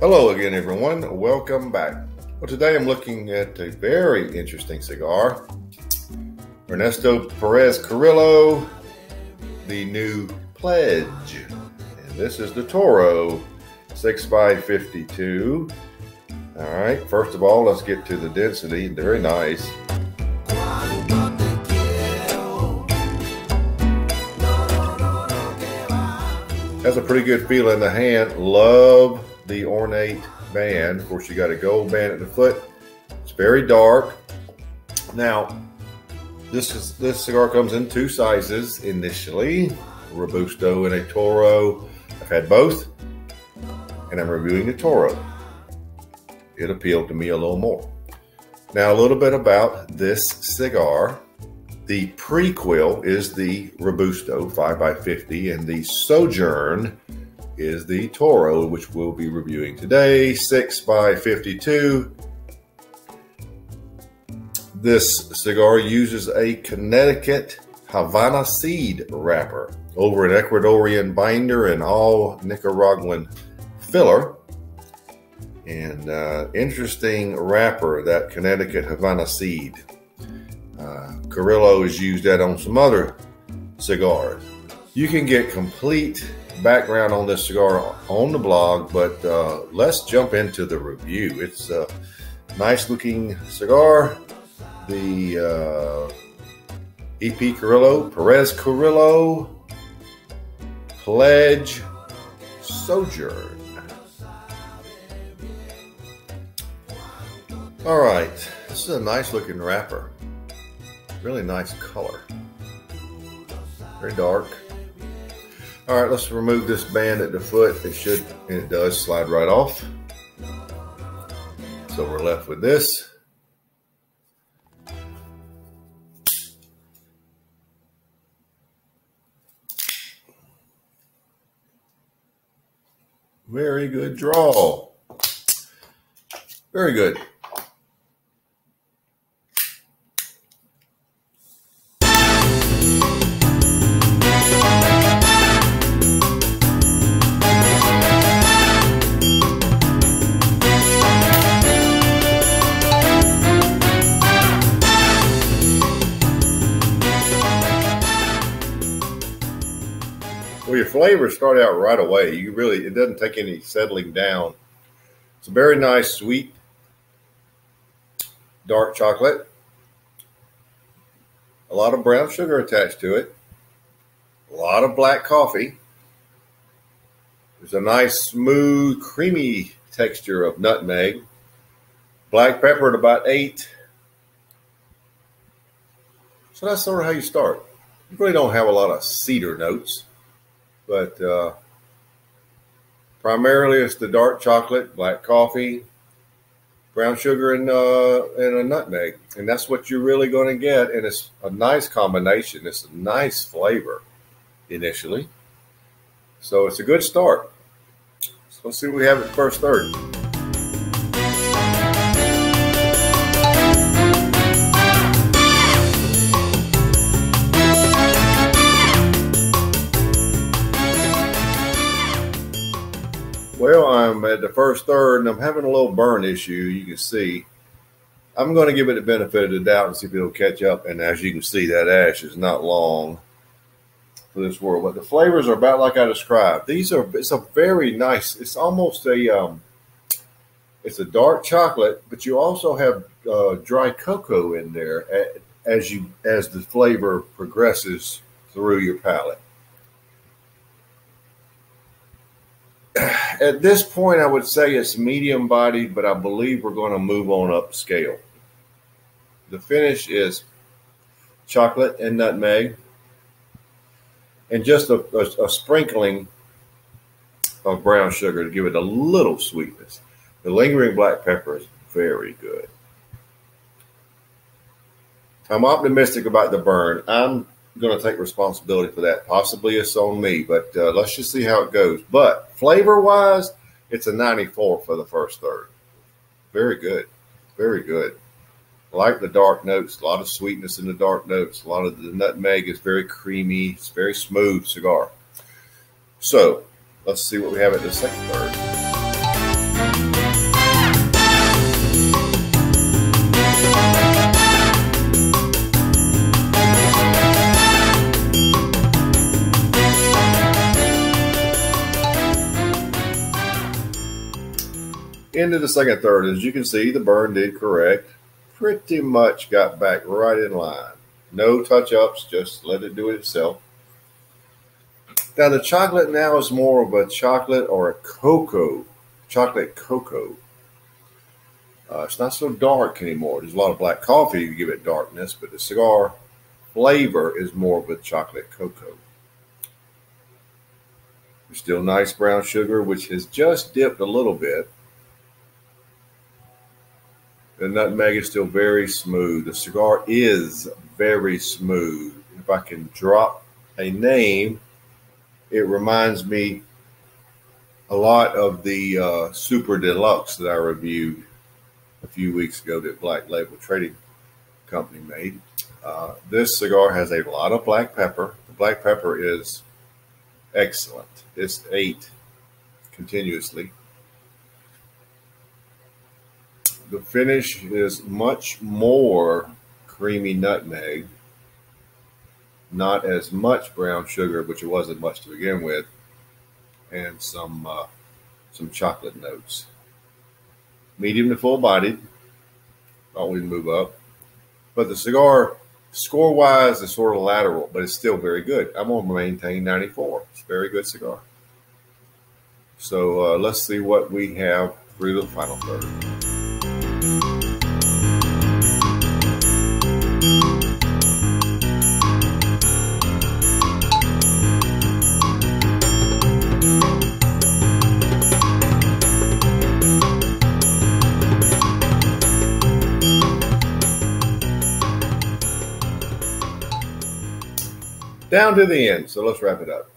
Hello again, everyone. Welcome back. Well, today I'm looking at a very interesting cigar. Ernesto Perez-Carrillo, the new Pledge. And this is the Toro 6x52. All right, first of all, let's get to the density. Very nice. Has a pretty good feel in the hand. Love the ornate band. Of course, you got a gold band at the foot. It's very dark. Now, this cigar comes in two sizes initially, a Robusto and a Toro. I've had both, and I'm reviewing the Toro. It appealed to me a little more. Now, a little bit about this cigar. The prequel is the Robusto 5x50, and the Sojourn is the Toro, which we'll be reviewing today, 6x52. This cigar uses a Connecticut Havana seed wrapper over an Ecuadorian binder and all Nicaraguan filler. And interesting wrapper, that Connecticut Havana seed. Carrillo has used that on some other cigars. You can get complete background on this cigar on the blog, but let's jump into the review. It's a nice looking cigar. The EP Carrillo, Perez-Carrillo Pledge Sojourn. All right, this is a nice looking wrapper. Really nice color. Very dark. All right, let's remove this band at the foot. It should, and it does, slide right off. So we're left with this. Very good draw. Very good. Well, your flavors start out right away. It doesn't take any settling down. It's a very nice, sweet, dark chocolate. A lot of brown sugar attached to it. A lot of black coffee. There's a nice, smooth, creamy texture of nutmeg. Black pepper at about 8. So that's sort of how you start. You really don't have a lot of cedar notes. But primarily it's the dark chocolate, black coffee, brown sugar, and a nutmeg. And that's what you're really going to get. And it's a nice combination. It's a nice flavor initially. So it's a good start. So let's see what we have at the first third. Well, I'm at the first third, and I'm having a little burn issue. You can see. I'm going to give it the benefit of the doubt and see if it'll catch up. And as you can see, that ash is not long for this world. But the flavors are about like I described. It's a very nice. It's almost it's a dark chocolate, but you also have dry cocoa in there as the flavor progresses through your palate. At this point, I would say it's medium bodied, but I believe we're going to move on up scale. The finish is chocolate and nutmeg, and just a sprinkling of brown sugar to give it a little sweetness. The lingering black pepper is very good. I'm optimistic about the burn. I'm going to take responsibility for that. Possibly it's on me, but let's just see how it goes. But flavor-wise, it's a 94 for the first third. Very good. Very good. I like the dark notes. A lot of sweetness in the dark notes. A lot of the nutmeg is very creamy. It's a very smooth cigar. So let's see what we have at the second third. Into the second third, as you can see, the burn did correct. Pretty much got back right in line. No touch-ups, just let it do it itself. Now the chocolate now is more of a chocolate or a cocoa, chocolate cocoa. It's not so dark anymore. There's a lot of black coffee to give it darkness, but the cigar flavor is more of a chocolate cocoa. There's still nice brown sugar, which has just dipped a little bit. The nutmeg is still very smooth. The cigar is very smooth. If I can drop a name, it reminds me a lot of the Super Deluxe that I reviewed a few weeks ago that Black Label Trading Company made. This cigar has a lot of black pepper. The black pepper is excellent. It's ate continuously. The finish is much more creamy nutmeg, not as much brown sugar, which it wasn't much to begin with, and some chocolate notes. Medium to full bodied. Thought we'd move up, but the cigar score-wise is sort of lateral, but it's still very good. I'm going to maintain 94. It's a very good cigar. So let's see what we have through the final third. Down to the end, so let's wrap it up.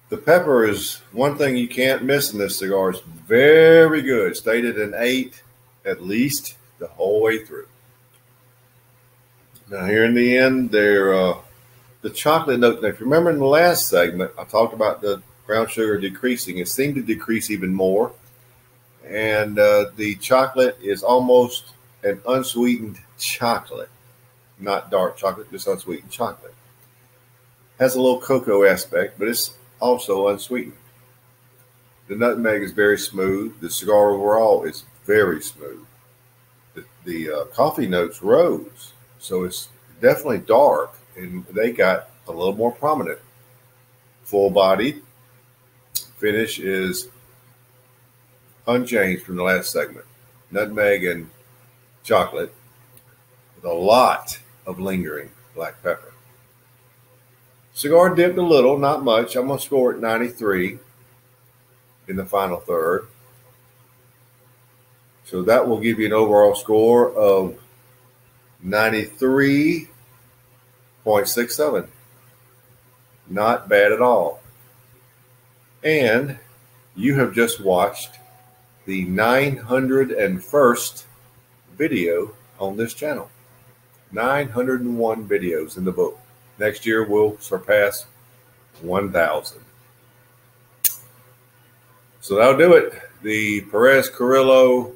The pepper is one thing you can't miss in this cigar. It's very good. Stayed at an 8 at least the whole way through. Now here in the end, the chocolate note. Now, if you remember in the last segment, I talked about the brown sugar decreasing. It seemed to decrease even more. And the chocolate is almost an unsweetened chocolate. Not dark chocolate, just unsweetened chocolate. Has a little cocoa aspect, but it's also unsweetened. The nutmeg is very smooth. The cigar overall is very smooth. The coffee notes rose, so it's definitely dark, and they got a little more prominent. Full body finish is unchanged from the last segment. Nutmeg and chocolate with a lot of lingering black pepper. Cigar dipped a little, not much. I'm going to score it 93 in the final third. So that will give you an overall score of 93.67. Not bad at all. And you have just watched the 901st video on this channel. 901 videos in the book. Next year we'll surpass 1,000. So that'll do it. The Perez-Carrillo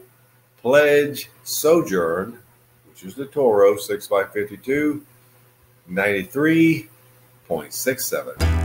Pledge Sojourn, which is the Toro 6x52, 93.67.